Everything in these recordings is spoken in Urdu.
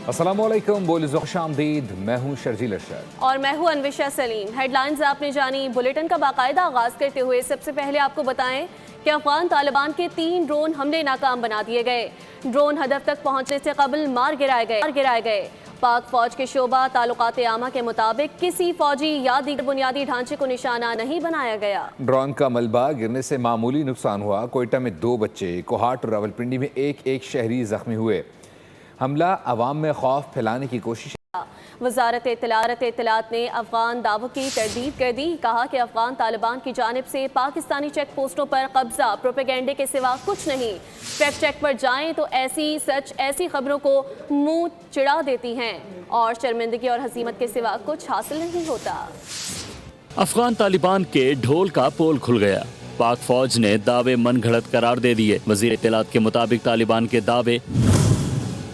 السلام علیکم، بولے خوش آمدید، میں ہوں شرجیل ارشد اور میں ہوں انوشا سلیم۔ ہیڈ لائنز آپ نے جانی۔ بلیٹن کا باقاعدہ آغاز کرتے ہوئے سب سے پہلے آپ کو بتائیں کہ افغان طالبان کے 3 ڈرون حملے ناکام بنا دیے گئے۔ ڈرون ہدف تک پہنچنے سے قبل مار گرائے گئے۔ پاک فوج کے شعبہ تعلقات عامہ کے مطابق کسی فوجی یا دیگر بنیادی ڈھانچے کو نشانہ نہیں بنایا گیا۔ ڈرون کا ملبہ گرنے سے معمولی نقصان ہوا۔ کوئٹہ میں 2 بچے، کوہاٹ اور راولپنڈی میں ایک شہری زخمی ہوئے۔ حملہ عوام میں خوف پھیلانے کی کوشش۔ وزارت اطلاعات نے افغان دعووں کی تردید کر دی۔ کہا کہ افغان طالبان کی جانب سے پاکستانی چیک پوسٹوں پر قبضہ پروپیگنڈے کے سوا کچھ نہیں۔ فیکٹ چیک پر جائیں تو ایسی خبروں کو منہ چڑھا دیتی ہیں اور شرمندگی اور ہزیمت کے سوا کچھ حاصل نہیں ہوتا۔ افغان طالبان کے ڈھول کا پول کھل گیا۔ پاک فوج نے دعوے من گھڑت قرار دے دیے۔ وزیر اطلاعات کے مطابق طالبان کے دعوے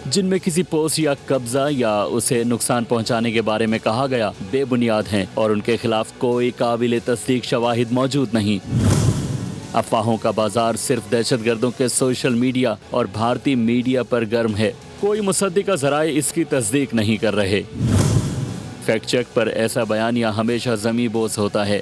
جن میں کسی پوسٹ یا قبضہ یا اسے نقصان پہنچانے کے بارے میں کہا گیا بے بنیاد ہیں اور ان کے خلاف کوئی قابل تصدیق شواہد موجود نہیں۔ افواہوں کا بازار صرف دہشت گردوں کے سوشل میڈیا اور بھارتی میڈیا پر گرم ہے۔ کوئی مصدقہ ذرائع اس کی تصدیق نہیں کر رہے۔ فیکٹ چیک پر ایسا بیانیہ ہمیشہ زمیں بوس ہوتا ہے۔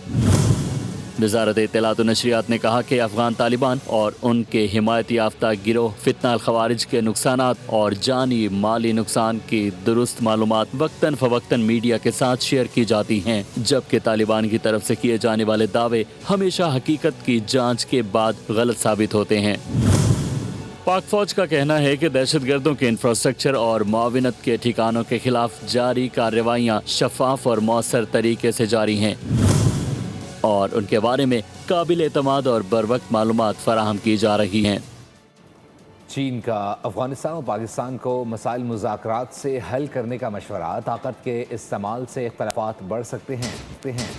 وزارت اطلاعات و نشریات نے کہا کہ افغان طالبان اور ان کے حمایت یافتہ گروہ فتنہ الخوارج کے نقصانات اور جانی مالی نقصان کی درست معلومات وقتاً فوقتاً میڈیا کے ساتھ شیئر کی جاتی ہیں، جبکہ طالبان کی طرف سے کیے جانے والے دعوے ہمیشہ حقیقت کی جانچ کے بعد غلط ثابت ہوتے ہیں۔ پاک فوج کا کہنا ہے کہ دہشت گردوں کے انفراسٹرکچر اور معاونت کے ٹھکانوں کے خلاف جاری کارروائیاں شفاف اور مؤثر طریقے سے جاری ہیں اور ان کے بارے میں قابل اعتماد اور بروقت معلومات فراہم کی جا رہی ہیں۔ چین کا افغانستان اور پاکستان کو مسائل مذاکرات سے حل کرنے کا مشورہ۔ طاقت کے استعمال سے اختلافات بڑھ سکتے ہیں۔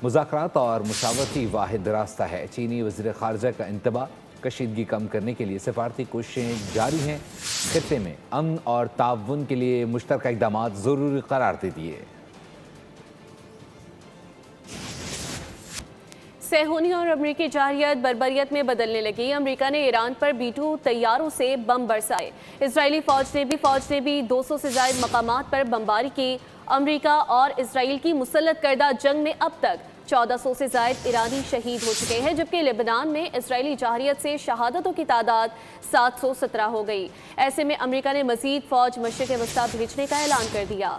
مذاکرات اور مشاورتی واحد راستہ ہے۔ چینی وزیر خارجہ کا انتباہ، کشیدگی کم کرنے کے لیے سفارتی کوششیں جاری ہیں۔ خطے میں امن اور تعاون کے لیے مشترکہ اقدامات ضروری قرار دے دیے۔ صہیونی اور امریکی جارحیت بربریت میں بدلنے لگی۔ امریکہ نے ایران پر B-2 طیاروں سے بم برسائے۔ اسرائیلی فوج نے بھی 200 سے زائد مقامات پر بمباری کی۔ امریکہ اور اسرائیل کی مسلط کردہ جنگ میں اب تک 1400 سے زائد ایرانی شہید ہو چکے ہیں، جبکہ لبنان میں اسرائیلی جارحیت سے شہادتوں کی تعداد 717 ہو گئی۔ ایسے میں امریکہ نے مزید فوج مشرق وسطیٰ بھیجنے کا اعلان کر دیا۔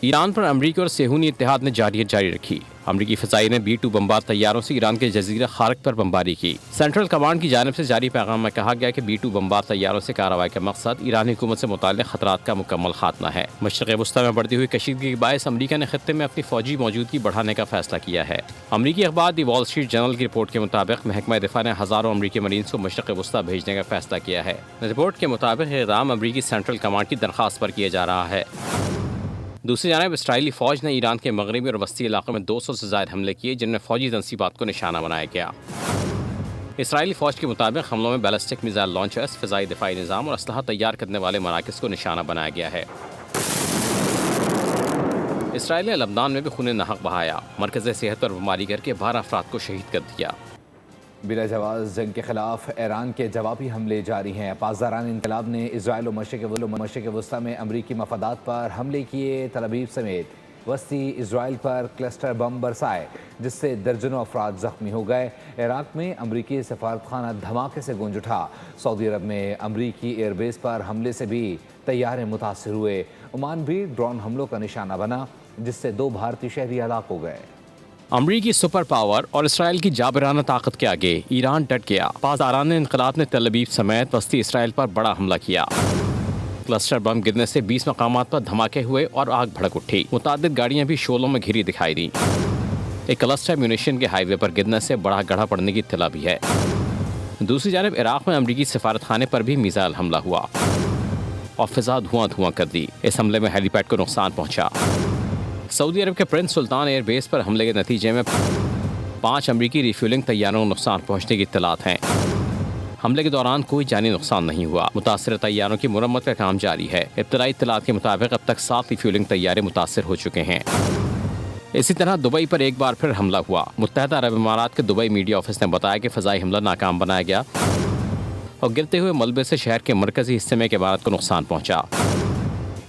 ایران پر امریکہ اور صہیونی اتحاد نے جارحیت جاری رکھی۔ امریکی فضائیہ نے B-2 بمبار طیاروں سے ایران کے جزیرہ خارق پر بمباری کی۔ سینٹرل کمانڈ کی جانب سے جاری پیغام میں کہا گیا کہ B-2 بمبار طیاروں سے کارروائی کا مقصد ایرانی حکومت سے متعلق خطرات کا مکمل خاتمہ ہے۔ مشرق وسطیٰ میں بڑھتی ہوئی کشیدگی کے باعث امریکہ نے خطے میں اپنی فوجی موجودگی بڑھانے کا فیصلہ کیا ہے۔ امریکی اخبار دی وال اسٹریٹ جرنل کی رپورٹ کے مطابق محکمہ دفاع نے ہزاروں امریکی مرینز کو مشرق وسطیٰ بھیجنے کا فیصلہ کیا ہے۔ رپورٹ کے مطابق یہ اقدام امریکی سینٹرل کمانڈ کی درخواست پر کیا جا رہا ہے۔ دوسری جانب اسرائیلی فوج نے ایران کے مغربی اور وسطی علاقوں میں 200 سے زائد حملے کیے، جن میں فوجی تنصیبات کو نشانہ بنایا گیا۔ اسرائیلی فوج کے مطابق حملوں میں بیلسٹک میزائل لانچرز، فضائی دفاعی نظام اور اسلحہ تیار کرنے والے مراکز کو نشانہ بنایا گیا ہے۔ اسرائیل نے لبنان میں بھی خون ناحق بہایا۔ مرکز صحت پر بمباری کر کے 12 افراد کو شہید کر دیا۔ بلا جواز جنگ کے خلاف ایران کے جوابی حملے جاری ہیں۔ پاسداران انقلاب نے اسرائیل و مشرق وسطیٰ میں امریکی مفادات پر حملے کیے۔ تل ابیب سمیت وسطی اسرائیل پر کلسٹر بم برسائے، جس سے درجنوں افراد زخمی ہو گئے۔ عراق میں امریکی سفارتخانہ دھماکے سے گونج اٹھا۔ سعودی عرب میں امریکی ایئر بیس پر حملے سے بھی طیارے متاثر ہوئے۔ عمان بھی ڈرون حملوں کا نشانہ بنا، جس سے 2 بھارتی شہری ہلاک ہو گئے۔ امریکی سپر پاور اور اسرائیل کی جابرانہ طاقت کے آگے ایران ڈٹ گیا۔ پاسداران انقلاب نے تل ابیب سمیت وسطی اسرائیل پر بڑا حملہ کیا۔ کلسٹر بم گرنے سے 20 مقامات پر دھماکے ہوئے اور آگ بھڑک اٹھی۔ متعدد گاڑیاں بھی شعلوں میں گھری دکھائی دیں۔ ایک کلسٹر میونیشن کے ہائی وے پر گرنے سے بڑا گڑھا پڑنے کی اطلاع بھی ہے۔ دوسری جانب عراق میں امریکی سفارتخانے پر بھی میزائل حملہ ہوا اور فضا دھواں کر دی۔ اس حملے میں ہیلی پیڈ کو نقصان پہنچا۔ سعودی عرب کے پرنس سلطان ایئر بیس پر حملے کے نتیجے میں 5 امریکی ریفیولنگ طیاروں کو نقصان پہنچنے کی اطلاعات ہیں۔ حملے کے دوران کوئی جانی نقصان نہیں ہوا۔ متاثرہ طیاروں کی مرمت کا کام جاری ہے۔ ابتدائی اطلاعات کے مطابق اب تک 7 ریفیولنگ طیارے متاثر ہو چکے ہیں۔ اسی طرح دبئی پر ایک بار پھر حملہ ہوا۔ متحدہ عرب امارات کے دبئی میڈیا آفس نے بتایا کہ فضائی حملہ ناکام بنایا گیا اور گرتے ہوئے ملبے سے شہر کے مرکزی حصے میں ایک عمارت کو نقصان پہنچا۔